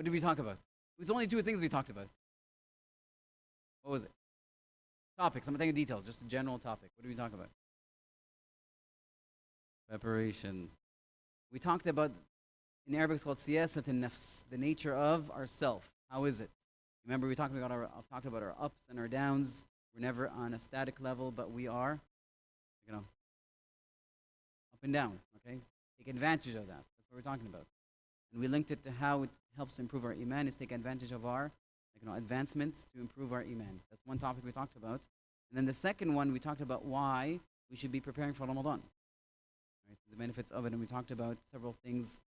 What did we talk about? It was only two things we talked about. What was it? Topics. I'm not taking details, just a general topic. What did we talk about? Preparation. We talked about, in Arabic it's called siyasat al-nafs, the nature of ourself. How is it? Remember we talked about our ups and our downs. We're never on a static level, but we are, up and down, okay? Take advantage of that. That's what we're talking about. And we linked it to how it helps to improve our iman, is take advantage of our advancements to improve our iman. That's one topic we talked about. And then the second one, we talked about why we should be preparing for Ramadan. Right? The benefits of it, and we talked about several things.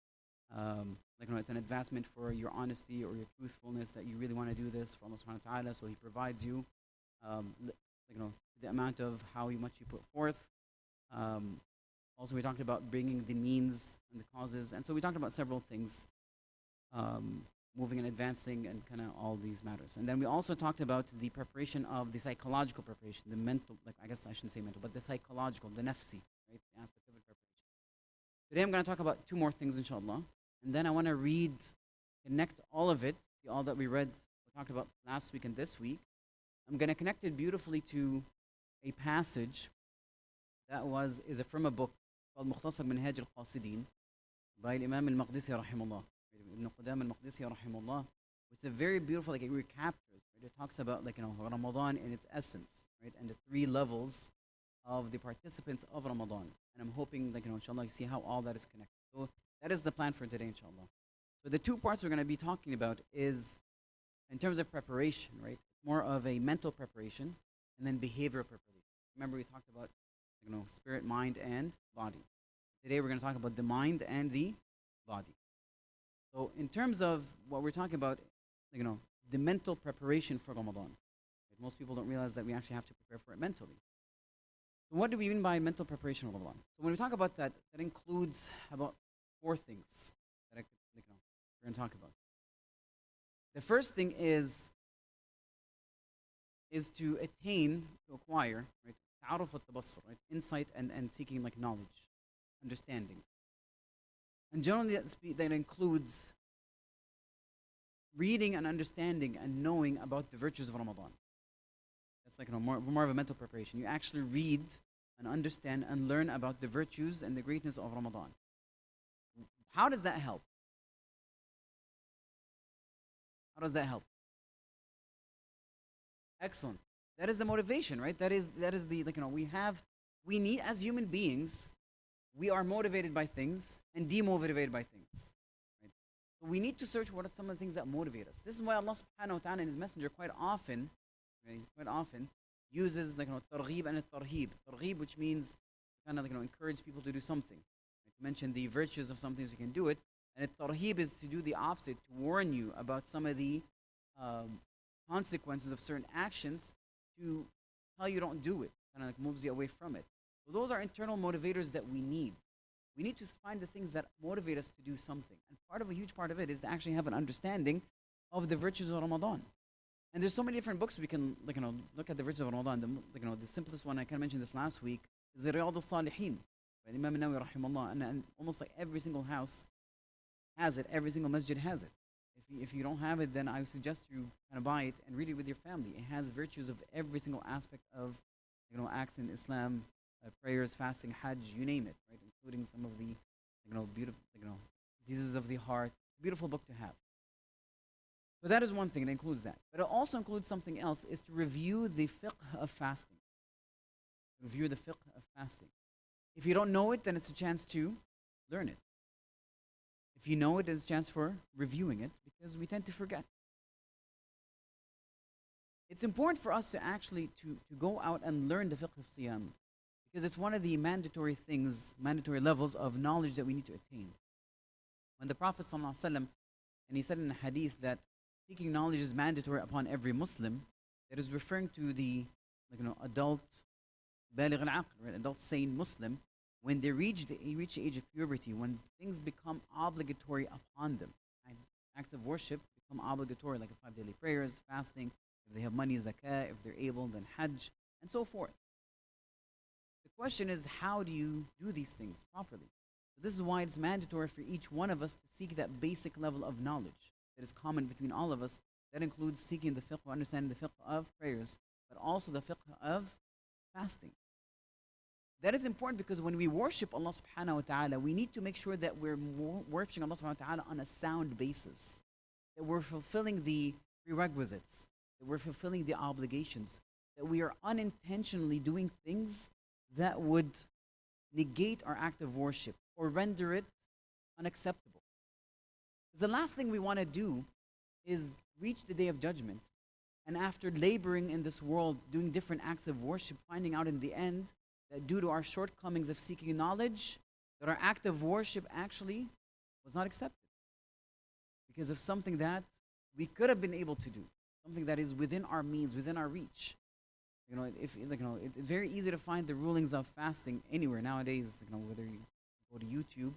It's an advancement for your honesty or your truthfulness, that you really want to do this for Allah subhanahu wa ta'ala, so He provides you, the amount of how much you put forth. Also, we talked about bringing the means and the causes, and so we talked about several things, moving and advancing and kind of all these matters. And then we also talked about the preparation of the psychological preparation, the mental, I guess I shouldn't say mental, but the psychological, the nafsi, right, the aspect of it preparation. Today I'm going to talk about two more things, inshallah, and then I want to connect all of it, all that we talked about last week and this week. I'm going to connect it beautifully to a passage that is from a book called Mukhtasar Minhaj al-Qasidin by Imam al-Maqdisi rahimahullah, Ibn Qudam al-Maqdisi rahimahullah, which is a very beautiful, it recaptures, right? It talks about Ramadan in its essence, right, and the three levels of the participants of Ramadan. And I'm hoping, inshallah, you see how all that is connected. So that is the plan for today, inshallah. So the two parts we're going to be talking about is, in terms of preparation, right, more of a mental preparation and then behavioral preparation. Remember we talked about spirit, mind, and body. Today we're going to talk about the mind and the body. So in terms of what we're talking about, the mental preparation for Ramadan. Right? Most people don't realize that we actually have to prepare for it mentally. So what do we mean by mental preparation for Ramadan? So when we talk about that, that includes about four things that we're going to talk about. The first thing is to acquire, right, ta'aruf al-tabassur, right, insight and seeking knowledge, understanding. And generally that includes reading and understanding and knowing about the virtues of Ramadan. That's more of a mental preparation. You actually read and understand and learn about the virtues and the greatness of Ramadan. How does that help? How does that help? Excellent. That is the motivation, right? That is the, we need, as human beings, we are motivated by things and demotivated by things. Right? So we need to search what are some of the things that motivate us. This is why Allah subhanahu wa ta'ala and His Messenger quite often uses targhib and tarhib. Targhib, which means encourage people to do something. Right? To mention the virtues of something so you can do it. And tarhib is to do the opposite, to warn you about some of the consequences of certain actions, to tell you don't do it, moves you away from it. So those are internal motivators that we need. We need to find the things that motivate us to do something. And a huge part of it is to actually have an understanding of the virtues of Ramadan. And there's so many different books we can look at the virtues of Ramadan. The simplest one, I kind of mentioned this last week, is the Riyadh al-Salihin by Imam al-Nawawi rahimahullah. And almost every single house has it, every single masjid has it. If you don't have it, then I would suggest you buy it and read it with your family. It has virtues of every single aspect of acts in Islam, prayers, fasting, Hajj, you name it, right? Including some of the beautiful diseases of the heart. Beautiful book to have. So that is one thing. It includes that, but it also includes something else: is to review the fiqh of fasting. Review the fiqh of fasting. If you don't know it, then it's a chance to learn it. If you know it, it's a chance for reviewing it, because we tend to forget. It's important for us to actually to go out and learn the fiqh of siyam, because it's one of the mandatory levels of knowledge that we need to attain. When the Prophet ﷺ, and he said in a hadith that seeking knowledge is mandatory upon every Muslim, that is referring to the adult baligh al-aql, right, adult sane Muslim, when they reach the age of puberty, when things become obligatory upon them. And acts of worship become obligatory, like 5 daily prayers, fasting, if they have money, zakah, if they're able, then hajj, and so forth. The question is, how do you do these things properly? So this is why it's mandatory for each one of us to seek that basic level of knowledge. that is common between all of us. That includes seeking the fiqh, understanding the fiqh of prayers, but also the fiqh of fasting. That is important because when we worship Allah subhanahu wa ta'ala, we need to make sure that we're worshiping Allah subhanahu wa ta'ala on a sound basis, that we're fulfilling the prerequisites, that we're fulfilling the obligations, that we are unintentionally doing things that would negate our act of worship or render it unacceptable. The last thing we want to do is reach the day of judgment, and after laboring in this world, doing different acts of worship, finding out in the end that due to our shortcomings of seeking knowledge, that our act of worship actually was not accepted because of something that we could have been able to do, something that is within our means, within our reach. It's very easy to find the rulings of fasting anywhere nowadays. Whether you go to YouTube,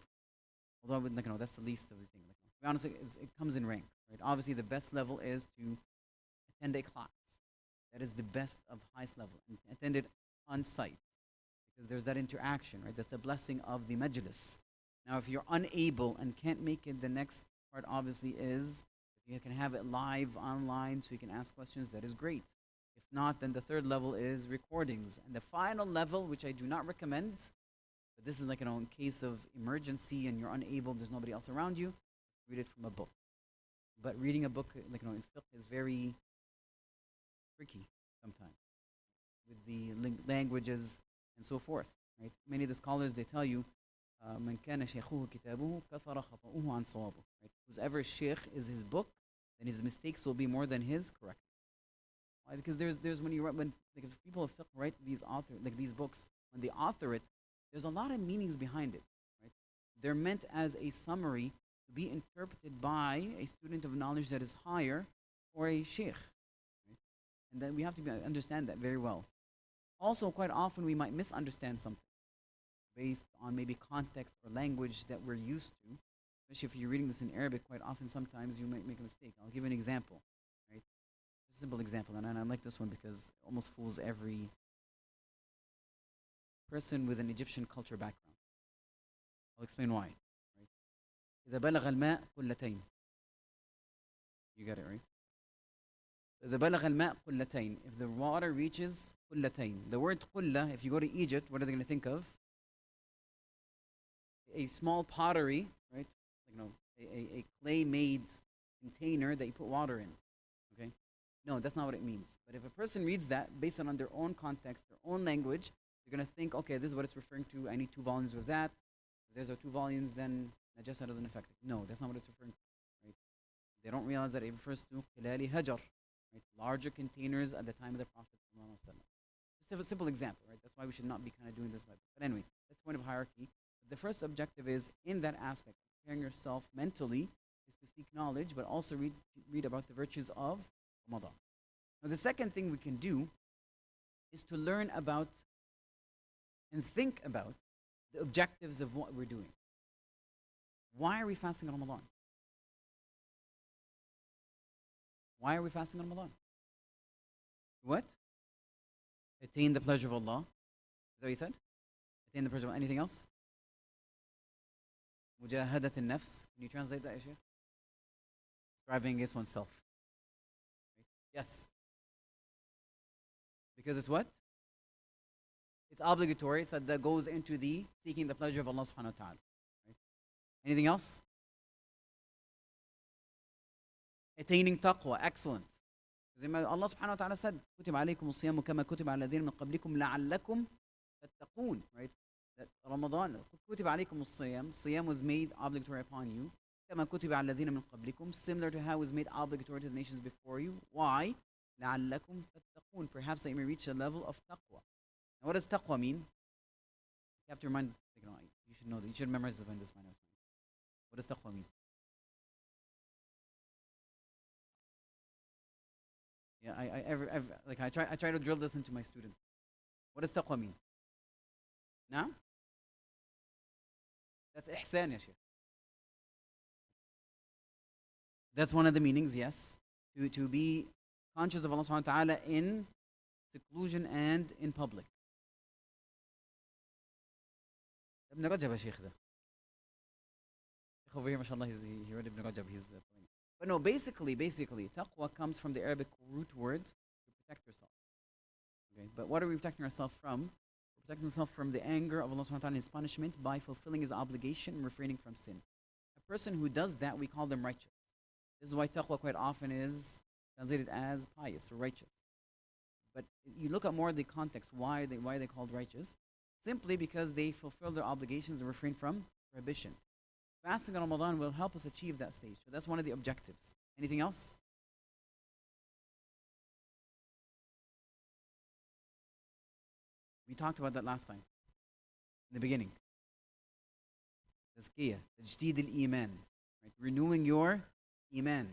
although that's the least of the thing. To be honest, it comes in rank. Right? Obviously, the best level is to attend a class. That is the best of highest level. And attend it on site because there's that interaction. Right? That's the blessing of the majlis. Now, if you're unable and can't make it, the next part obviously is if you can have it live online so you can ask questions. That is great. If not, then the third level is recordings. And the final level, which I do not recommend, but this is in case of emergency and you're unable, there's nobody else around you, read it from a book. But reading a book, in fiqh is very tricky sometimes with the languages and so forth. Right? Many of the scholars, they tell you, "Man kana shaykhuhu kitabuhu kathara khata'uhu an sawabuh." Whoever shaykh is his book, then his mistakes will be more than his correct. Why? Because there's when if people of fiqh write these books, when they author it, there's a lot of meanings behind it. Right? They're meant as a summary to be interpreted by a student of knowledge that is higher or a sheikh. Right? And then we have to understand that very well. Also, quite often we might misunderstand something based on maybe context or language that we're used to. Especially if you're reading this in Arabic, quite often sometimes you might make a mistake. I'll give you an example. Right? A simple example, and I like this one because it almost fools every person with an Egyptian culture background. I'll explain why. Right? إذا بلغ الماء قلتين. You got it, right? إذا بلغ الماء قلتين. If the water reaches قلتين. The word قلة, if you go to Egypt, what are they going to think of? A small pottery, right? A clay-made container that you put water in. Okay? No, that's not what it means. But if a person reads that based on their own context, their own language, they're going to think, okay, this is what it's referring to. I need 2 volumes of that. If there's 2 volumes, then najasa doesn't affect it. No, that's not what it's referring to. Right? They don't realize that it refers to qilali hajar, right? Larger containers at the time of the Prophet. Just a simple example, right? That's why we should not be kind of doing this. But anyway, that's the point of hierarchy. The first objective is, in that aspect, preparing yourself mentally is to seek knowledge, but also read about the virtues of Ramadan. Now, the second thing we can do is to learn about and think about the objectives of what we're doing. Why are we fasting on Ramadan? Why are we fasting on Ramadan? What? Attain the pleasure of Allah. Is that what you said? Attain the pleasure of anything else? Mujahadat al-nafs. Can you translate that, Isha? Striving against oneself. Yes. Because it's what? It's obligatory, so that goes into the seeking the pleasure of Allah subhanahu wa ta'ala. Right? Anything else? Attaining taqwa, excellent. Allah subhanahu wa ta'ala said, كُتِبَ عَلَيْكُمُ الصِّيَامُ كَمَا كُتِبَ عَلَى الَّذِينَ مِنْ قَبْلِكُمْ لَعَلَّكُمْ تَتَّقُونَ. Right? That Ramadan, كُتِبَ عَلَيْكُمُ الصِّيَامُ, Siyam was made obligatory upon you. كَمَا كُتِبَ عَلَى الَّذِينَ مِنْ قَبْلِكُمْ, similar to how it was made obligatory to the nations before you. Why? لَعَلَّكُمْ تَتَّقُونَ. Perhaps that you may reach a level of taqwa. Now, what does taqwa mean? You have to remind, you should know that. You should memorize this one. What does taqwa mean? Yeah, I try to drill this into my students. What does taqwa mean? Now? That's ihsan, ya Shaykh. That's one of the meanings, yes. To be conscious of Allah subhanahu wa ta'ala in seclusion and in public. Ibn Rajab, Shaykh. Over here, mashallah, he read Ibn Rajab. But no, basically, taqwa comes from the Arabic root word to protect yourself. Okay, but what are we protecting ourselves from? We're protecting ourselves from the anger of Allah subhanahu wa ta'ala and His punishment by fulfilling His obligation and refraining from sin. A person who does that, we call them righteous. This is why taqwa quite often is translated as pious or righteous. But you look at more the context, why are they called righteous? Simply because they fulfill their obligations and refrain from prohibition. Fasting on Ramadan will help us achieve that stage. So that's one of the objectives. Anything else? We talked about that last time, in the beginning. Tazkiyah, tajdid al-iman, right? Renewing your iman.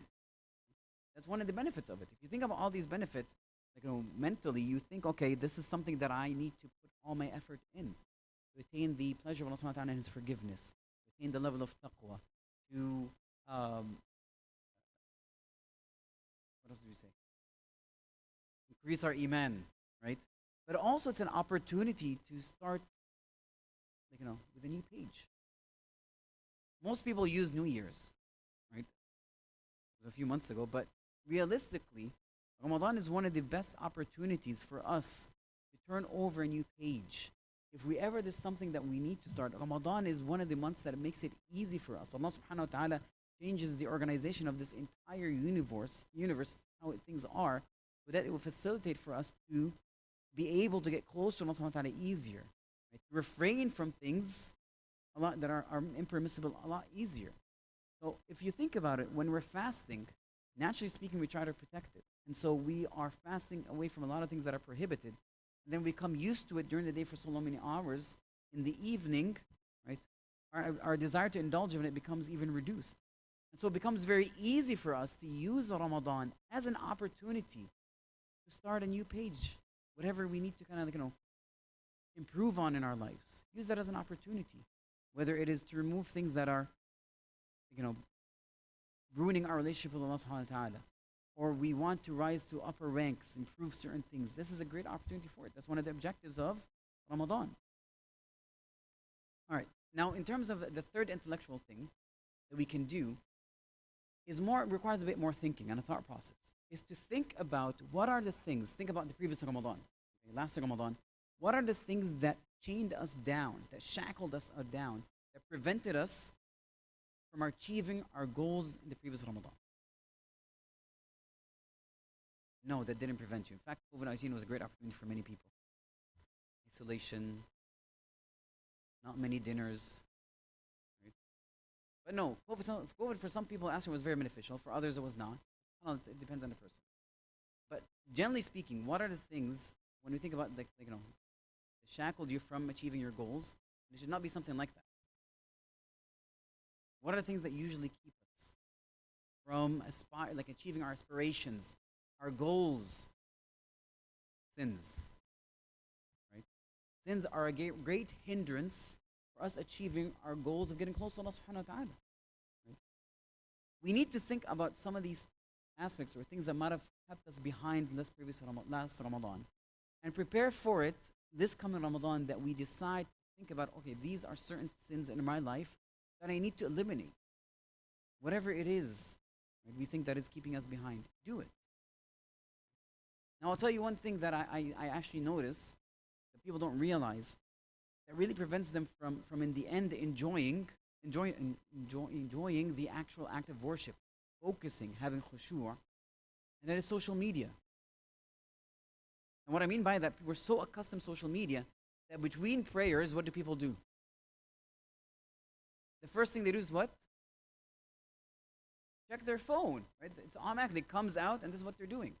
That's one of the benefits of it. If you think about all these benefits, mentally, you think, okay, this is something that I need to put all my effort in to attain the pleasure of Allah subhanahu wa ta'ala and His forgiveness, to attain the level of taqwa, to what else do we say? Increase our iman, right? But also it's an opportunity to start, with a new page. Most people use New Year's, right? It was a few months ago, but realistically, Ramadan is one of the best opportunities for us to turn over a new page. If we ever there's something that we need to start, Ramadan is one of the months that makes it easy for us. Allah subhanahu wa ta'ala changes the organization of this entire universe, how things are, so that it will facilitate for us to be able to get close to Allah subhanahu wa ta'ala easier. Right? Refrain from things a lot that are impermissible a lot easier. So if you think about it, when we're fasting, naturally speaking, we try to protect it. And so we are fasting away from a lot of things that are prohibited. And then we become used to it during the day for so many hours. In the evening, right, our desire to indulge in it becomes even reduced. And so it becomes very easy for us to use Ramadan as an opportunity to start a new page. Whatever we need to kind of, improve on in our lives. Use that as an opportunity. Whether it is to remove things that are, ruining our relationship with Allah subhanahu wa ta'ala, or we want to rise to upper ranks, improve certain things. This is a great opportunity for it. That's one of the objectives of Ramadan. All right. Now, in terms of the third intellectual thing that we can do, requires a bit more thinking and a thought process. Is to think about what are the things. Think about the previous Ramadan, last Ramadan. What are the things that chained us down, that shackled us down, that prevented us from achieving our goals in the previous Ramadan? No, that didn't prevent you. In fact, COVID-19 was a great opportunity for many people. Isolation, not many dinners. Right? But no, COVID for some people actually was very beneficial. For others, it was not. Well, it depends on the person. But generally speaking, what are the things, when we think about, that shackled you from achieving your goals? It should not be something like that. What are the things that usually keep us from achieving our aspirations, our goals? Sins. Right? Sins are a great hindrance for us achieving our goals of getting close to Allah subhanahu wa ta'ala. Right? We need to think about some of these aspects or things that might have kept us behind last Ramadan and prepare for it this coming Ramadan, that we decide to think about, okay, these are certain sins in my life that I need to eliminate. Whatever it is, right, we think that is keeping us behind, do it. Now I'll tell you one thing that I actually notice that people don't realize that really prevents them from in the end enjoying the actual act of worship, focusing, having khushu', and that is social media. And what I mean by that, we're so accustomed to social media that between prayers, what do people do? The first thing they do is what? Check their phone, right? It's automatically, it comes out, and this is what they're doing.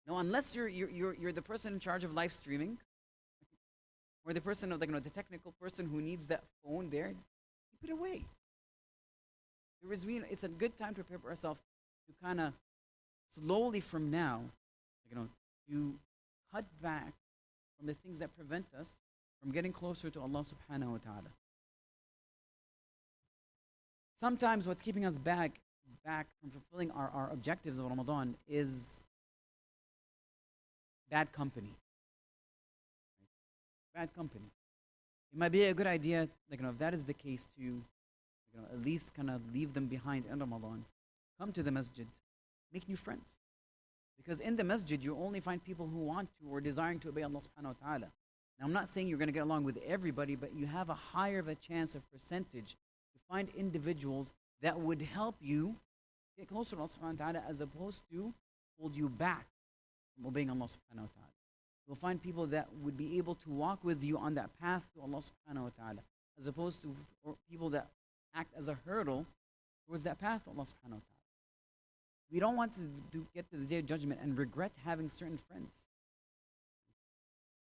Now, unless you're the person in charge of live streaming, or the person of the technical person who needs that phone there, keep it away. It's a good time to prepare ourselves to kind of slowly from now, to cut back from the things that prevent us from getting closer to Allah subhanahu wa ta'ala. Sometimes what's keeping us back from fulfilling our objectives of Ramadan is bad company. Bad company. It might be a good idea, if that is the case, to at least kind of leave them behind in Ramadan. come to the masjid, make new friends. Because in the masjid, you only find people who want to or desiring to obey Allah subhanahu wa ta'ala. Now, I'm not saying you're going to get along with everybody, but you have a higher of a chance of percentage to find individuals that would help you get closer to Allah subhanahu wa ta'ala as opposed to hold you back from obeying Allah subhanahu wa ta'ala. You'll find people that would be able to walk with you on that path to Allah subhanahu wa ta'ala, as opposed to people that act as a hurdle towards that path to Allah subhanahu wa ta'ala. We don't want to get to the day of judgment and regret having certain friends.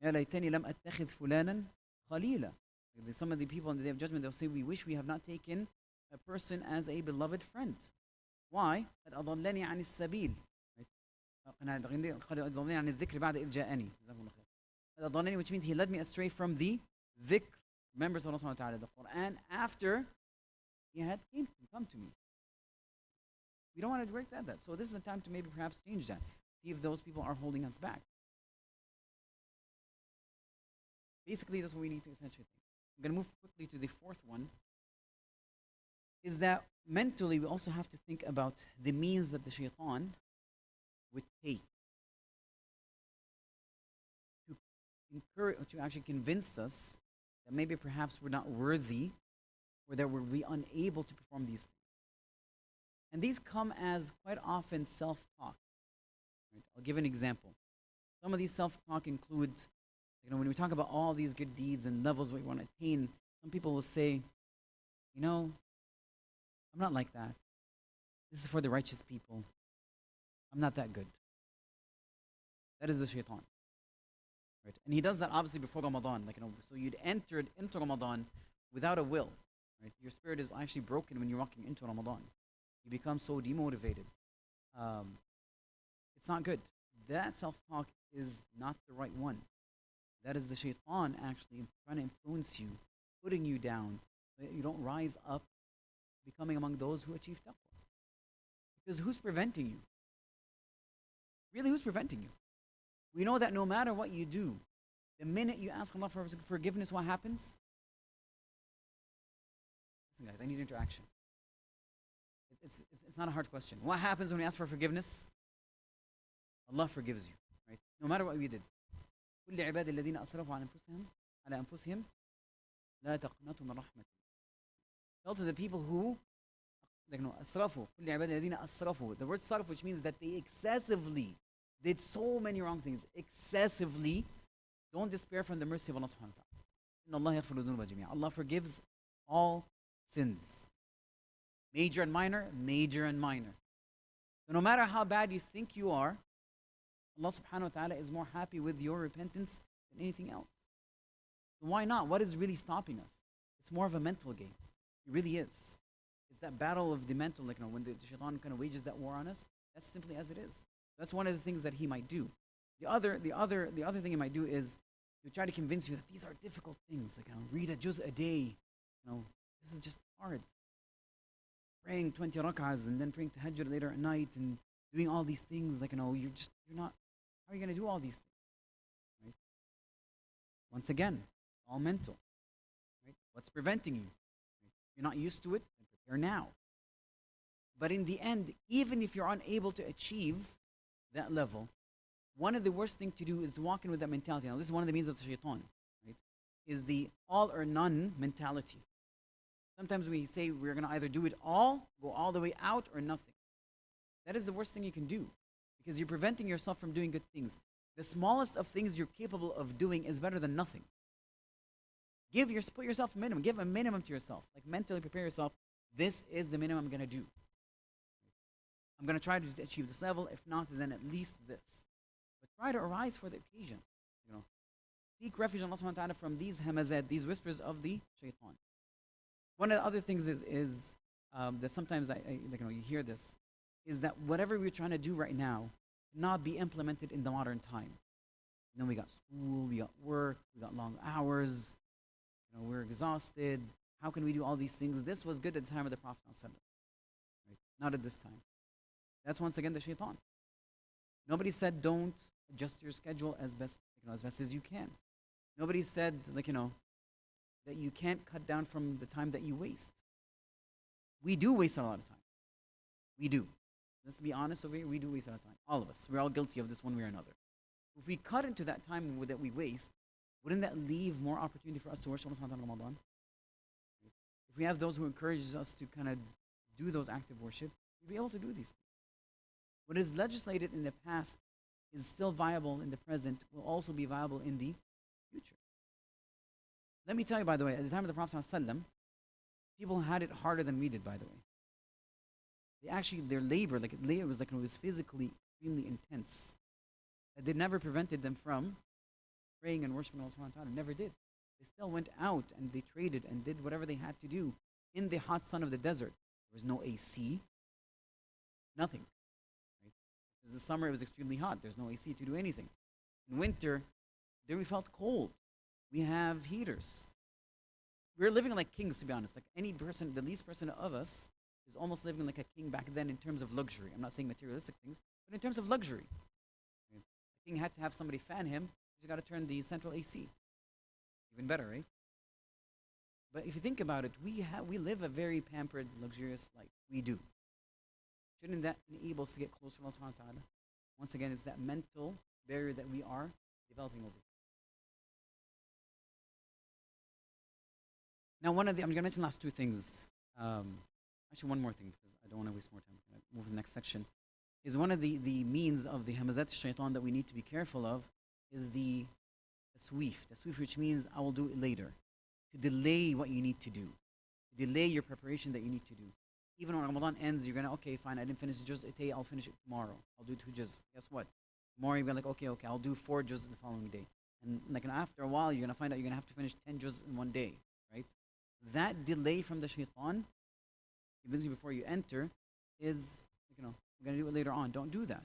يا ليتني لم أتخذ فلانا خليلا. Some of the people on the day of judgment, they'll say, we wish we have not taken a person as a beloved friend. Why? قد أضلني عن السبيل. قد أضلني عن الذكر بعد إذ جاءني. قد أضلني, which means he led me astray from the dhikr, remembers Allah subhanahu wa ta'ala, the Quran, after he had come to me. We don't want to break that. So this is the time to maybe perhaps change that. See if those people are holding us back. Basically, that's what we need to essentially think. I'm going to move quickly to the fourth one. Is that mentally we also have to think about the means that the shaitan would take to encourage, to actually convince us that maybe perhaps we're not worthy or that we're unable to perform these things. And these come as quite often self-talk. Right? I'll give an example. Some of these self-talk include, when we talk about all these good deeds and levels we want to attain, some people will say, I'm not like that. This is for the righteous people. I'm not that good. That is the shaitan. Right? And he does that obviously before Ramadan. So you'd entered into Ramadan without a will. Right? Your spirit is actually broken when you're walking into Ramadan. You become so demotivated. It's not good. That self-talk is not the right one. That is the shaitan actually trying to influence you, putting you down, so that you don't rise up, becoming among those who achieve taqwa. Because who's preventing you? Really, who's preventing you? We know that no matter what you do, the minute you ask Allah for forgiveness, what happens? Listen, guys, I need interaction. It's not a hard question. What happens when we ask for forgiveness? Allah forgives you, right? No matter what we did. كل عباد الذين أسرفوا على أنفسهم لا تقنطوا من رحمة الله. Tell to the people who أسرفوا كل عباد الذين أسرفوا. The word sarf, which means that they excessively did so many wrong things. Excessively, don't despair from the mercy of Allah subhanahu wa ta'ala. إن الله يغفر الذنوب جميعا. Allah forgives all sins. Major and minor, major and minor. So no matter how bad you think you are, Allah subhanahu wa ta'ala is more happy with your repentance than anything else. So why not? What is really stopping us? It's more of a mental game. It really is. It's that battle of the mental, when the shaitan kind of wages that war on us, that's simply as it is. That's one of the things that he might do. The other thing he might do is to try to convince you that these are difficult things. Read a juz a day. This is just hard. Praying 20 rak'ahs and then praying tahajjud later at night and doing all these things, you're not, how are you going to do all these things? Right? Once again, all mental. Right? What's preventing you? Right? You're not used to it, then prepare now. But in the end, even if you're unable to achieve that level, one of the worst things to do is to walk in with that mentality. Now, this is one of the means of the shaitan, right? Is the all or none mentality. Sometimes we say we're going to either do it all, go all the way out, or nothing. That is the worst thing you can do, because you're preventing yourself from doing good things. The smallest of things you're capable of doing is better than nothing. Put yourself a minimum. Give a minimum to yourself. Mentally prepare yourself. This is the minimum I'm going to do. I'm going to try to achieve this level. If not, then at least this. But try to arise for the occasion. Seek refuge in Allah subhanahu wa ta'ala from these hamazat, these whispers of the shaitan. One of the other things is that sometimes you hear this, is that whatever we're trying to do right now cannot be implemented in the modern time. Then we got school, we got work, we got long hours, we're exhausted. How can we do all these things? This was good at the time of the Prophet ﷺ, right? Not at this time. That's once again the shaitan. Nobody said don't adjust your schedule as best as you can. Nobody said that you can't cut down from the time that you waste. We do waste a lot of time. We do. Let's be honest over here, we do waste our time. All of us. We're all guilty of this one way or another. If we cut into that time that we waste, wouldn't that leave more opportunity for us to worship Allah subhanahu wa ta'ala in Ramadan? If we have those who encourages us to kind of do those acts of worship, we'll be able to do these things. What is legislated in the past is still viable in the present, will also be viable in the future. Let me tell you, by the way, at the time of the Prophet ﷺ, people had it harder than we did, by the way. They actually, their labor, it was physically extremely intense. It never prevented them from praying and worshiping Allah subhanahu wa ta'ala. Never did. They still went out and they traded and did whatever they had to do in the hot sun of the desert. There was no AC, nothing. Right? Because the summer it was extremely hot. There's no AC to do anything. In winter, there we felt cold. We have heaters. We're living like kings, to be honest. Like any person, the least person of us is almost living like a king back then in terms of luxury. I'm not saying materialistic things, but in terms of luxury. Right? A king had to have somebody fan him. He's got to turn the central AC. Even better, right? But if you think about it, we live a very pampered, luxurious life. We do. Shouldn't that enable us to get closer to Allah subhanahu wa ta'ala? Once again, it's that mental barrier that we are developing over. Now, I'm going to mention the last two things. Actually, one more thing, because I don't want to waste more time. I'm going to move to the next section. Is one of the means of the hamazat shaitan that we need to be careful of is the tasweef. Tasweef, which means I will do it later. To delay what you need to do. To delay your preparation that you need to do. Even when Ramadan ends, you're going to, okay, fine, I didn't finish juz a, I'll finish it tomorrow. I'll do 2 juz. Guess what? Tomorrow you're going to like, okay, I'll do 4 juz the following day. And like after a while, you're going to find out you're going to have to finish 10 juz in one day, right? That delay from the shaitan, convince you before you enter, is, we're going to do it later on. Don't do that.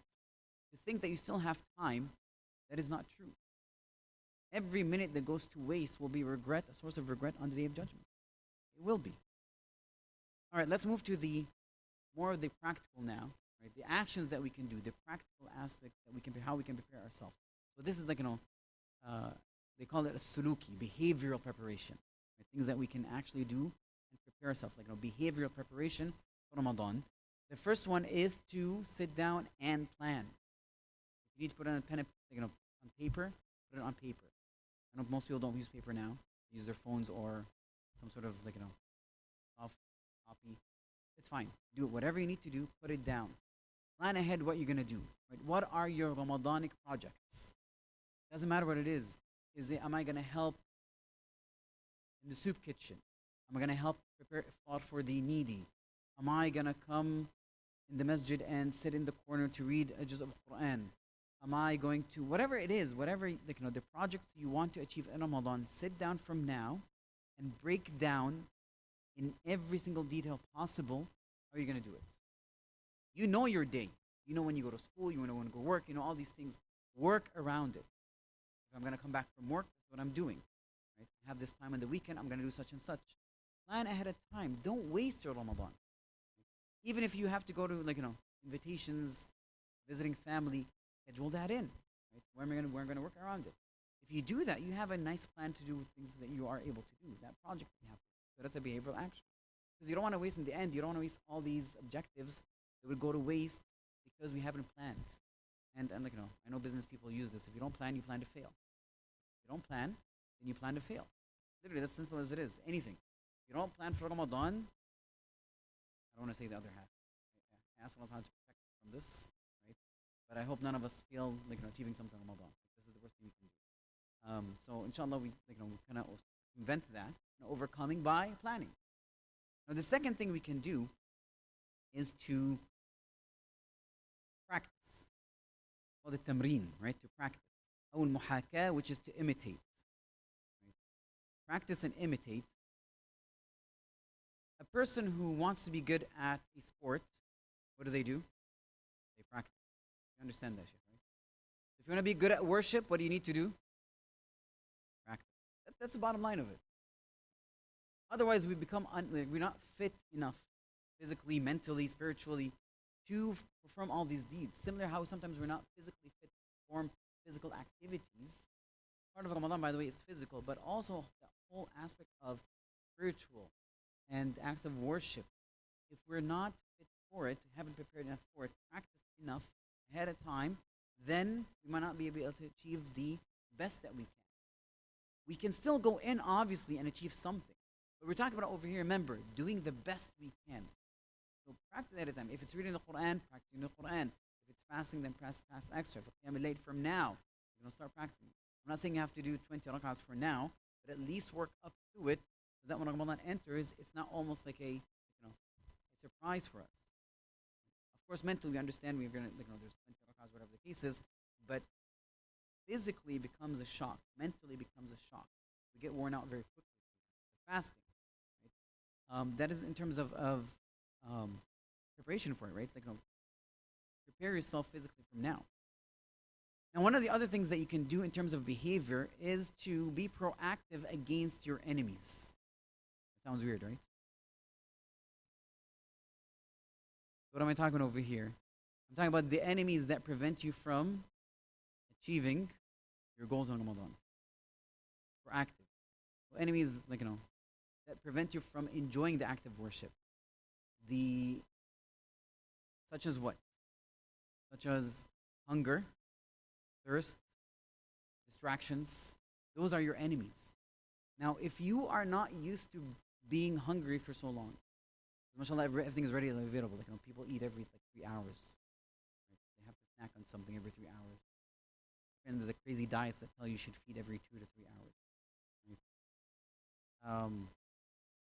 To think that you still have time, that is not true. Every minute that goes to waste will be regret, a source of regret on the day of judgment. It will be. All right, let's move to the more of the practical now. Right, the actions that we can do, the practical aspects that we can, how we can prepare ourselves. So this is like they call it a suluki, behavioral preparation. Right, things that we can actually do and prepare ourselves, like behavioral preparation for Ramadan. The first one is to sit down and plan. You need to put it on a pen, on paper. Put it on paper. I know most people don't use paper now. They use their phones or some sort of soft copy. It's fine. Do it. Whatever you need to do, put it down. Plan ahead what you're going to do. Right? What are your Ramadanic projects? Doesn't matter what it is. Am I going to help in the soup kitchen? Am I going to help prepare iftar for the needy? Am I going to come in the masjid and sit in the corner to read a juz of Quran? Am I going to, whatever it is, whatever the projects you want to achieve in Ramadan, sit down from now and break down in every single detail possible how you're going to do it. You know your day. You know when you go to school, you know when you go to work, you know all these things. Work around it. If I'm going to come back from work, that's what I'm doing. Right? I have this time on the weekend, I'm going to do such and such. Plan ahead of time. Don't waste your Ramadan. Even if you have to go to invitations, visiting family, schedule that in. Right? We're going to work around it. If you do that, you have a nice plan to do with things that you are able to do. That project you have to do. So that's a behavioral action. Because you don't want to waste in the end. You don't want to waste all these objectives that would go to waste because we haven't planned. And I know business people use this. If you don't plan, you plan to fail. If you don't plan, then you plan to fail. Literally, that's simple as it is. Anything. If you don't plan for Ramadan, I don't want to say the other half. I ask Allah how to protect from this. But I hope none of us feel achieving something in Ramadan. This is the worst thing we can do. So inshallah, we kind of invent that, overcoming by planning. Now the second thing we can do is to practice. Called the tamreen, right? To practice. Or muhaka, which is to imitate. Right? Practice and imitate. A person who wants to be good at a sport, what do? They practice. You understand that shit, right? If you want to be good at worship, what do you need to do? Practice. That's the bottom line of it. Otherwise, we become we're not fit enough, physically, mentally, spiritually, to perform all these deeds. Similar how sometimes we're not physically fit to perform physical activities. Part of Ramadan, by the way, is physical, but also the whole aspect of spiritual and acts of worship. If we're not fit for it, haven't prepared enough for it, practiced enough ahead of time, then we might not be able to achieve the best that we can. We can still go in, obviously, and achieve something. But we're talking about over here, remember, doing the best we can. So practice at a time. If it's reading the Quran, practice the Quran. If it's fasting, then fast extra. If it's late from now, start practicing. I'm not saying you have to do 20 rak'ahs for now, but at least work up to it so that when Ramadan enters, it's not almost like a surprise for us. Of course, mentally we understand we're gonna there's 20 rak'ahs, whatever the case is, but physically becomes a shock. Mentally becomes a shock. We get worn out very quickly. Fasting, right? That is in terms of preparation for it, right? Prepare yourself physically from now. Now, one of the other things that you can do in terms of behavior is to be proactive against your enemies. That sounds weird, right? What am I talking about over here? I'm talking about the enemies that prevent you from achieving your goals in Ramadan. Proactive. So enemies, that prevent you from enjoying the act of worship. Such as what? Such as hunger, thirst, distractions. Those are your enemies. Now, if you are not used to being hungry for so long, mashallah, everything is ready and available. People eat every 3 hours. Right? They have to snack on something every 3 hours. And there's a crazy diet that tell you should feed every 2 to 3 hours.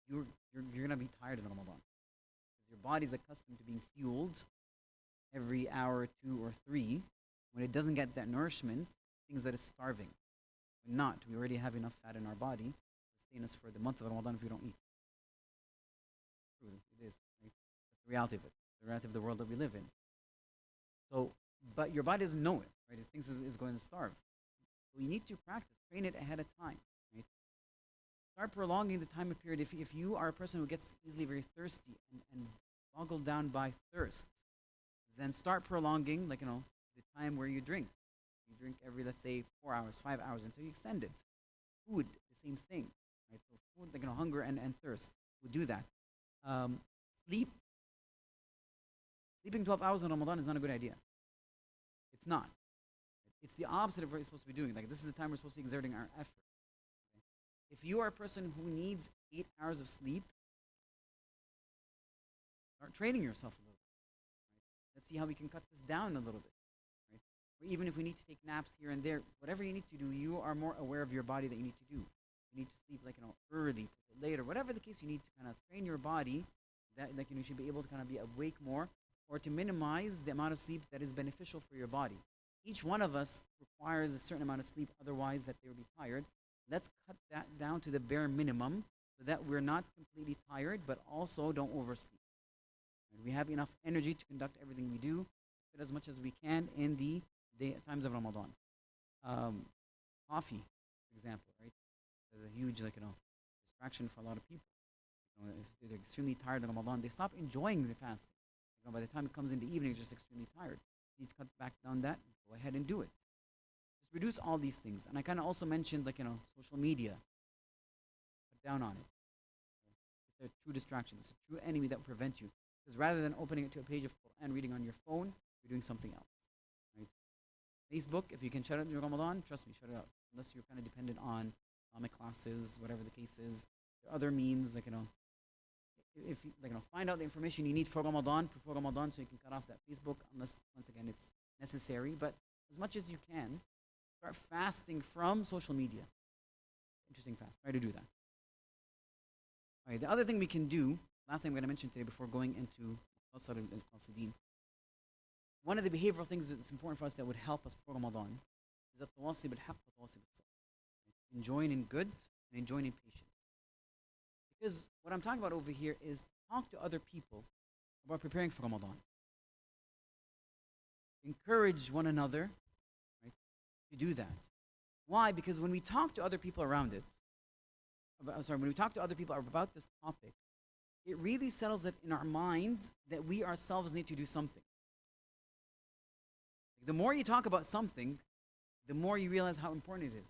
Right? You're gonna be tired in Ramadan. Your body's accustomed to being fueled every hour, 2 or 3. When it doesn't get that nourishment, things that is starving. When not, we already have enough fat in our body to sustain us for the month of Ramadan if we don't eat. True, it is. Right? That's the reality of it. The reality of the world that we live in. So, but your body doesn't know it, right? It thinks it's going to starve. So you need to practice, train it ahead of time, right? Start prolonging the time period. If you are a person who gets easily very thirsty and boggled down by thirst, then start prolonging, the time where you drink. You drink every, let's say, 4 hours, 5 hours until you extend it. Food, the same thing, right? So food, hunger and thirst would do that. Sleeping 12 hours in Ramadan is not a good idea. It's not. It's the opposite of what we're supposed to be doing. This is the time we're supposed to be exerting our effort. Okay? If you are a person who needs 8 hours of sleep, start training yourself a little bit. Right? Let's see how we can cut this down a little bit. Right? Or even if we need to take naps here and there, whatever you need to do, you are more aware of your body that you need to do. You need to sleep early, later, whatever the case. You need to kind of train your body that you should be able to kind of be awake more, or to minimize the amount of sleep that is beneficial for your body. Each one of us requires a certain amount of sleep, otherwise that they will be tired. Let's cut that down to the bare minimum so that we're not completely tired, but also don't oversleep. And we have enough energy to conduct everything we do, fit as much as we can in the times of Ramadan. Coffee, for example, right? There's a huge, distraction for a lot of people. If they're extremely tired in Ramadan, they stop enjoying the fasting. By the time it comes in the evening, you're just extremely tired. You need to cut back down that. Go ahead and do it. Just reduce all these things. And I kind of also mentioned, social media. Cut down on it. It's a true distraction. It's a true enemy that will prevent you. Because rather than opening it to a page of Quran, reading on your phone, you're doing something else. Right? Facebook, if you can shut it in Ramadan, trust me, shut it out. Unless you're kind of dependent on Islamic classes, whatever the case is. There are other means, if you find out the information you need for Ramadan, before Ramadan, so you can cut off that Facebook, unless, once again, it's necessary. But as much as you can, start fasting from social media. Interesting fast. Try to do that. All right, the other thing we can do, last thing I'm going to mention today before going into Qasr al-Qasidin, one of the behavioral things that's important for us that would help us before Ramadan is that tawasi bil-haqq wa tawasi bil-sabr. Enjoying in good and enjoying in patience. Because what I'm talking about over here is talk to other people about preparing for Ramadan. Encourage one another, right, to do that. Why? Because when we talk to other people around it, when we talk to other people about this topic, it really settles it in our mind that we ourselves need to do something. The more you talk about something, the more you realize how important it is.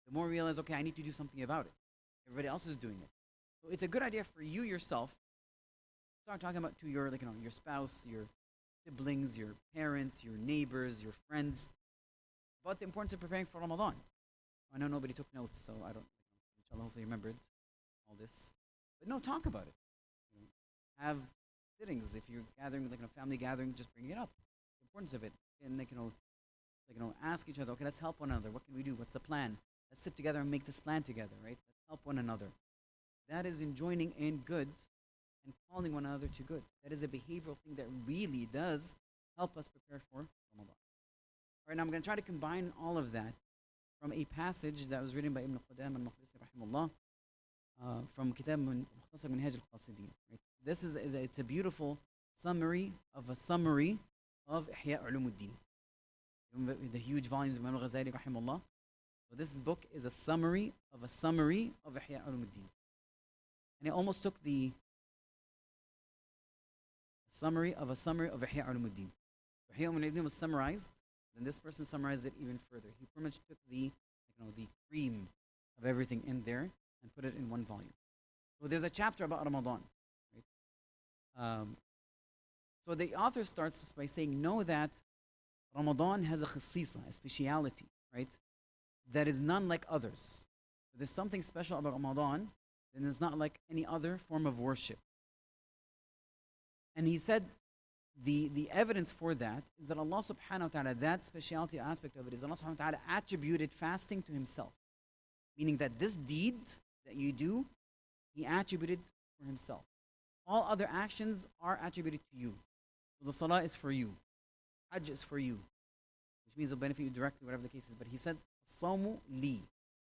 The more you realize, okay, I need to do something about it. Everybody else is doing it. So it's a good idea for you yourself start talking about to your your spouse, your siblings, your parents, your neighbors, your friends, about the importance of preparing for Ramadan. I know nobody took notes, so I don't. Inshallah, hopefully you remembered all this. But no, talk about it. You know, have sittings if you're gathering like a family gathering. Just bring it up. The importance of it, and ask each other. Okay, let's help one another. What can we do? What's the plan? Let's sit together and make this plan together. Right? Let's help one another. That is in joining in good and calling one another to good. That is a behavioral thing that really does help us prepare for Ramadan. All right, now I'm going to try to combine all of that from a passage that was written by Ibn Qudam al-Maqdisi rahimahullah from Kitab Mukhtasar Minhaj al-Qasidin. Right? This it's a beautiful summary of Ihya Ulumuddin. The huge volumes of Imam al-Ghazali rahimahullah. So this book is a summary of Ihya Ulumuddin. And it almost took the summary of Ihya Ulumuddin. Ihya Ulumuddin was summarized, then this person summarized it even further. He pretty much took the cream of everything in there and put it in one volume. So there's a chapter about Ramadan. Right? So the author starts by saying, know that Ramadan has a khasisa, a speciality, right? That is none like others. So there's something special about Ramadan, and it's not like any other form of worship. And he said the evidence for that is that Allah subhanahu wa ta'ala, that speciality aspect of it is Allah subhanahu wa ta'ala attributed fasting to himself. Meaning that this deed that you do, he attributed for himself. All other actions are attributed to you. So the salah is for you. Hajj is for you. Which means it'll benefit you directly, whatever the case is. But he said, As-sawmu li.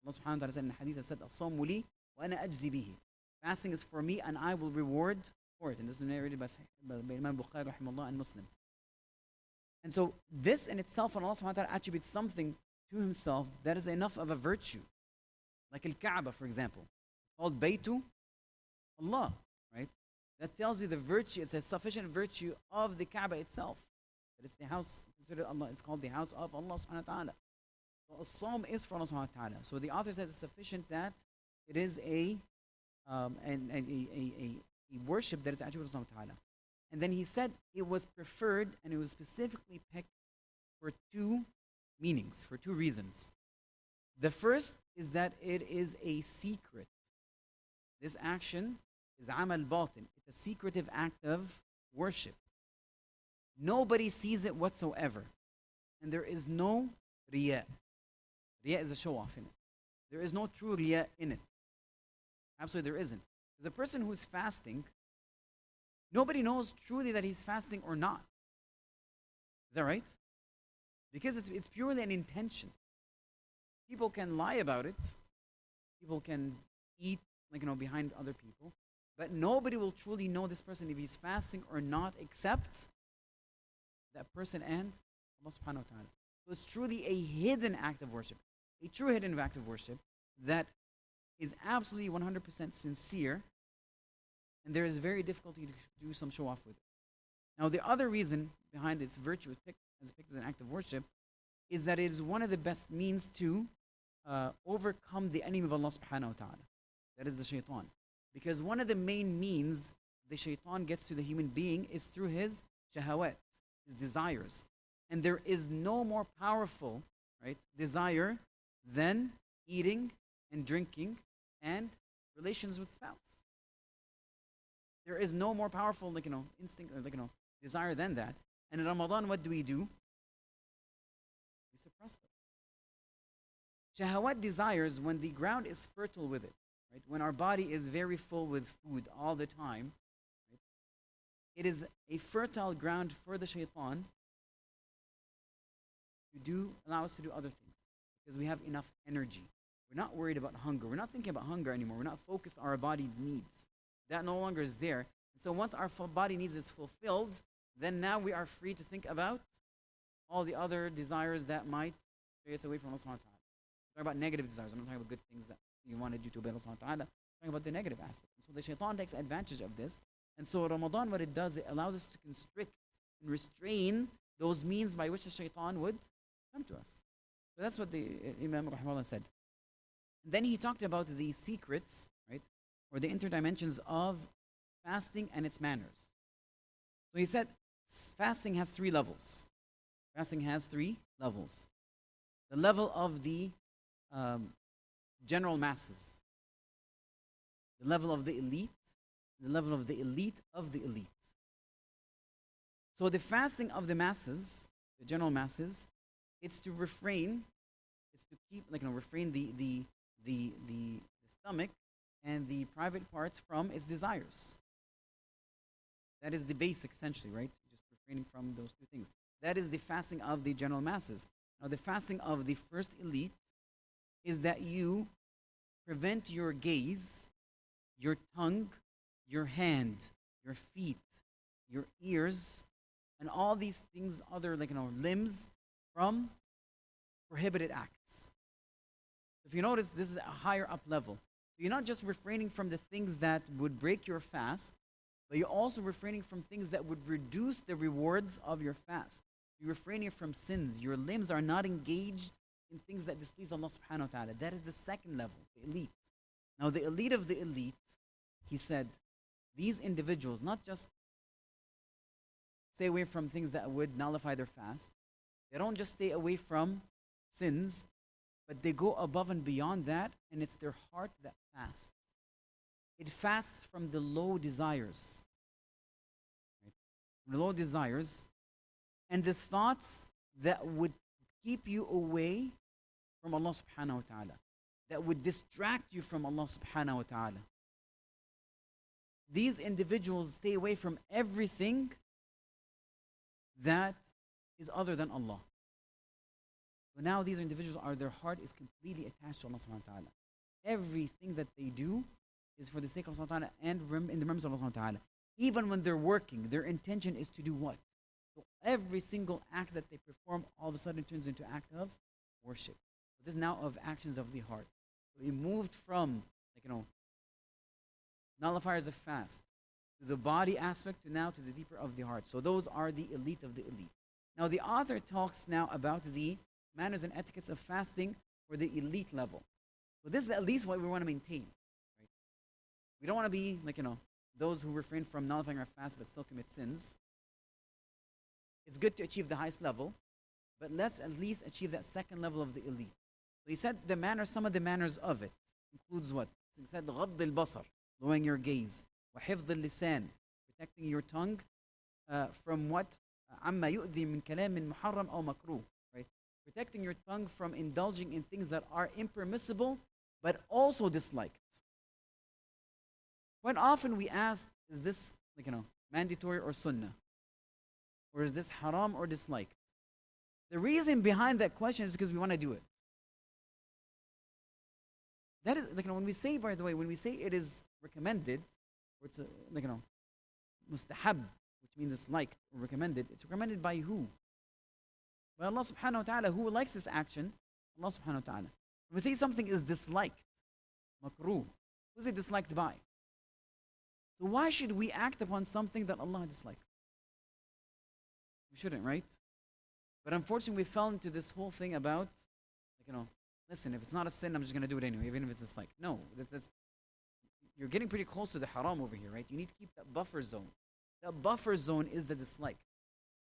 Allah subhanahu wa ta'ala said in the hadith, he said, As-sawmu li wa ana ajzi bihi. Fasting is for me and I will reward for it. And this is narrated by Imam Bukhari rahimahullah and Muslim. And so this in itself, when Allah subhanahu wa ta'ala attributes something to himself, that is enough of a virtue. Like Al-Kaaba, for example. Called Baytu Allah, right? That tells you the virtue, it's a sufficient virtue of the Kaaba itself. That it's the house, considered Allah, it's called the house of Allah subhanahu wa ta'ala. So As-Sawm is for Allah subhanahu wa ta'ala. So the author says it's sufficient that it is a worship that is attributed to Allah subhanahu wa ta'ala. And then he said it was preferred and it was specifically picked for two meanings, for two reasons. The first is that it is a secret. This action is amal batin. It's a secretive act of worship. Nobody sees it whatsoever. And there is no riya. Riya is a show-off in it. There is no true riya in it. Absolutely there isn't. Because a person who's fasting, nobody knows truly that he's fasting or not. Is that right? Because it's purely an intention. People can lie about it. People can eat behind other people. But nobody will truly know this person if he's fasting or not except that person and Allah subhanahu wa ta'ala. So it's truly a hidden act of worship. A true hidden act of worship that is absolutely 100% sincere, and there is very difficulty to do some show off with it. Now the other reason behind its virtue picked as an act of worship is that it is one of the best means to overcome the enemy of Allah subhanahu wa ta'ala. That is the shaitan. Because one of the main means the shaitan gets to the human being is through his shahawat, his desires. And there is no more powerful, right, desire than eating and drinking and relations with spouse. There is no more powerful, instinct or desire than that. And in Ramadan, what do? We suppress them. Shahawat desires, when the ground is fertile with it, right? When our body is very full with food all the time, right? It is a fertile ground for the shaitan to allow us to do other things because we have enough energy. We're not worried about hunger. We're not thinking about hunger anymore. We're not focused on our body needs. That no longer is there. So once our body needs is fulfilled, then now we are free to think about all the other desires that might stray us away from Allah subhanahu wa ta'ala. I'm talking about negative desires. I'm not talking about good things that you want to do to obey Allah subhanahu wa ta'ala. I'm talking about the negative aspect. So the shaitan takes advantage of this. And so Ramadan, what it does, it allows us to constrict and restrain those means by which the shaitan would come to us. So that's what the Imam rahimahullah said. And then he talked about the secrets, right, or the interdimensions of fasting and its manners. So he said fasting has three levels. Fasting has three levels. The level of the general masses, the level of the elite, the level of the elite of the elite. So the fasting of the masses, the general masses, it's to refrain, it's to keep, refrain the stomach and the private parts from its desires. That is the basic, essentially, right? Just refraining from those two things. That is the fasting of the general masses. Now, the fasting of the first elite is that you prevent your gaze, your tongue, your hand, your feet, your ears, and all these things, other limbs, from prohibited acts. If you notice, this is a higher up level. You're not just refraining from the things that would break your fast, but you're also refraining from things that would reduce the rewards of your fast. You're refraining from sins. Your limbs are not engaged in things that displease Allah subhanahu wa ta'ala. That is the second level, the elite. Now the elite of the elite, he said, these individuals not just stay away from things that would nullify their fast. They don't just stay away from sins, but they go above and beyond that, and it's their heart that fasts. It fasts from the low desires. Right? The low desires and the thoughts that would keep you away from Allah subhanahu wa ta'ala, that would distract you from Allah subhanahu wa ta'ala. These individuals stay away from everything that is other than Allah. So now these individuals their heart is completely attached to Allah subhanahu wa ta'ala. Everything that they do is for the sake of Allah subhanahu wa ta'ala and in the remembrance of Allah subhanahu wa ta'ala. Even when they're working, their intention is to do what? So every single act that they perform all of a sudden turns into an act of worship. So this is now of actions of the heart. So we moved from nullifiers of fast to the body aspect to now to the deeper of the heart. So those are the elite of the elite. Now the author talks now about the manners and etiquettes of fasting for the elite level. So this is at least what we want to maintain. Right? We don't want to be those who refrain from nullifying our fast but still commit sins. It's good to achieve the highest level, but let's at least achieve that second level of the elite. So he said the manners, some of the manners of it includes what? He said غض البصر, lowering your gaze, وحفظ اللسان, protecting your tongue from what? عما يؤذي من كلام محرم أو مكروه. Right? Protecting your tongue from indulging in things that are impermissible but also disliked. Quite often we ask, is this mandatory or sunnah? Or is this haram or disliked? The reason behind that question is because we want to do it. That is when we say, by the way, when we say it is recommended, or it's mustahab, which means it's liked or recommended, it's recommended by who? By Allah subhanahu wa ta'ala. Who likes this action? Allah subhanahu wa ta'ala. When we say something is disliked, makruh, who's it disliked by? So why should we act upon something that Allah dislikes? We shouldn't, right? But unfortunately, we fell into this whole thing about, listen, if it's not a sin, I'm just going to do it anyway, even if it's disliked. No, you're getting pretty close to the haram over here, right? You need to keep that buffer zone. That buffer zone is the dislike.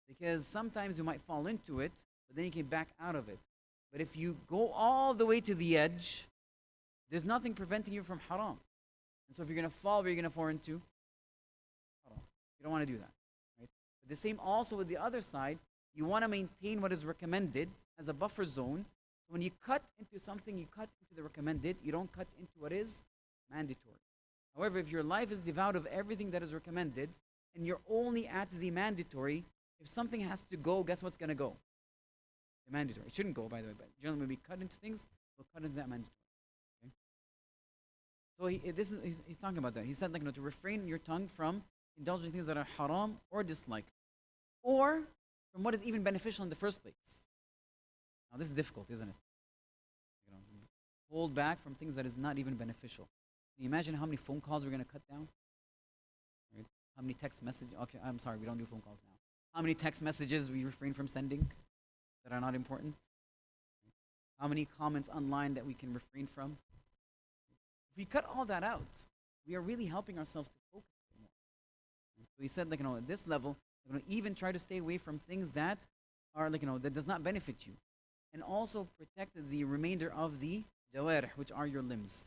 Because sometimes you might fall into it, but then you can back out of it. But if you go all the way to the edge, there's nothing preventing you from haram. And so if you're going to fall, where are you going to fall into? Haram. You don't want to do that. Right? But the same also with the other side. You want to maintain what is recommended as a buffer zone. So when you cut into something, you cut into the recommended. You don't cut into what is mandatory. However, if your life is devoid of everything that is recommended, and you're only at the mandatory, if something has to go, guess what's going to go? The mandatory. It shouldn't go, by the way, but generally when we cut into things, we'll cut into that mandatory. Okay? So he's talking about that. He said to refrain your tongue from indulging things that are haram or disliked, or from what is even beneficial in the first place. Now this is difficult, isn't it? Hold back from things that is not even beneficial. Can you imagine how many phone calls we're going to cut down? Right? How many text messages? Okay, I'm sorry, we don't do phone calls now. How many text messages we refrain from sending that are not important? How many comments online that we can refrain from? If we cut all that out, we are really helping ourselves to focus more. So he said, at this level, Even try to stay away from things that are that does not benefit you. And also protect the remainder of the jawarih, which are your limbs.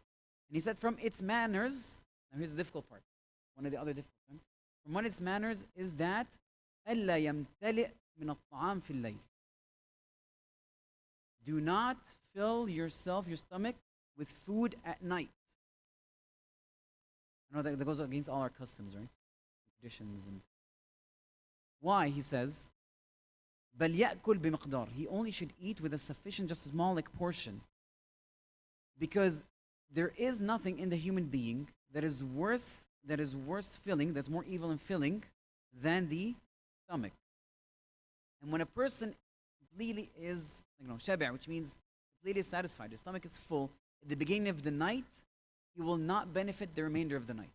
And he said from its manners, now here's the difficult part, one of the other difficult things. From one of its manners is that ألا يمتلئ من الطعام في الليل. Do not fill yourself, your stomach, with food at night. I know that goes against all our customs, right? Traditions and why, he says, بل يأكل بمقدار. He only should eat with a sufficient, just a small portion. Because there is nothing in the human being that is worse filling, that's more evil in filling than the stomach. And when a person completely is shabi', which means completely satisfied, his stomach is full, at the beginning of the night, he will not benefit the remainder of the night.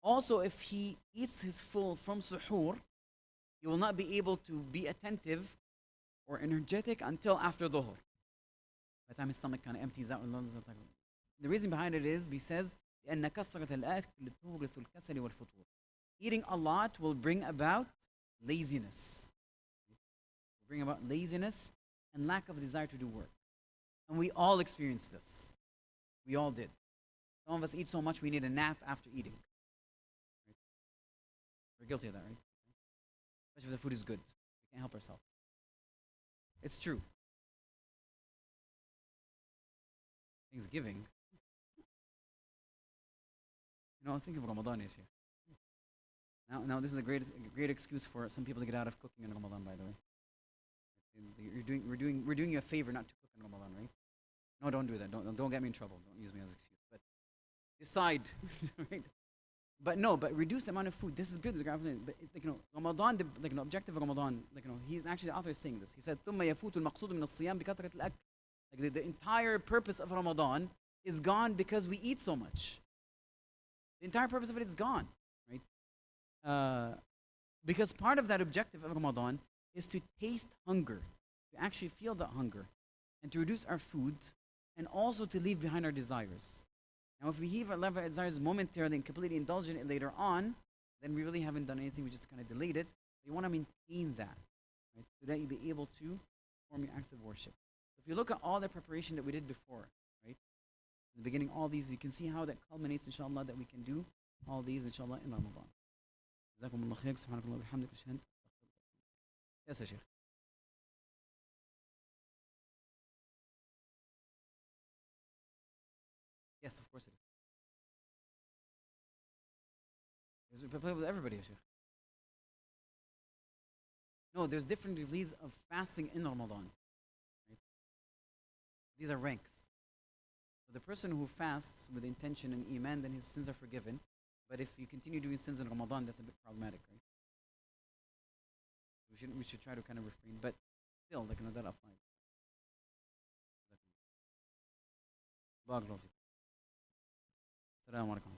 Also, if he eats his full from suhoor, he will not be able to be attentive or energetic until after dhuhr. By the time his stomach kind of empties out. The reason behind it is, he says, لأن كثرة الأكل تورث الكسل والفتور. Eating a lot will bring about laziness. Will bring about laziness and lack of desire to do work. And we all experience this. We all did. Some of us eat so much we need a nap after eating. Right? We're guilty of that, right? Especially if the food is good. We can't help ourselves. It's true. Thanksgiving. Think of Ramadan this year. Now this is a great excuse for some people to get out of cooking in Ramadan, by the way. We're doing you a favor not to cook in Ramadan, right? No, don't do that. Don't get me in trouble. Don't use me as an excuse. But decide, right? But reduce the amount of food. This is good. But Ramadan, the objective of Ramadan, he's actually the author is saying this. He said, ثم يفوت المقصود من الصيام بكثرة الأكل. The entire purpose of Ramadan is gone because we eat so much. The entire purpose of it is gone, right? Because part of that objective of Ramadan is to taste hunger, to actually feel that hunger, and to reduce our food, and also to leave behind our desires. Now, if we leave our desires momentarily and completely indulge in it later on, then we really haven't done anything. We just kind of delayed it. You want to maintain that, right? So that you be able to perform your acts of worship. If you look at all the preparation that we did before, right? In the beginning, all these, you can see how that culminates, inshallah, that we can do all these, inshallah, in Ramadan. جزاكم الله خير. سبحانك اللهم وبحمدك أشهد أن لا إله إلا أنت. Yes, Sheikh. Yes, of course it is. It's applicable to everybody, Sheikh. No, there's different degrees of fasting in Ramadan. Right? These are ranks. So the person who fasts with intention and iman, then his sins are forgiven. But if you continue doing sins in Ramadan, that's a bit problematic, right? We should try to kind of refrain, but still, that applies. Barakallahu feek. Assalamu alaikum.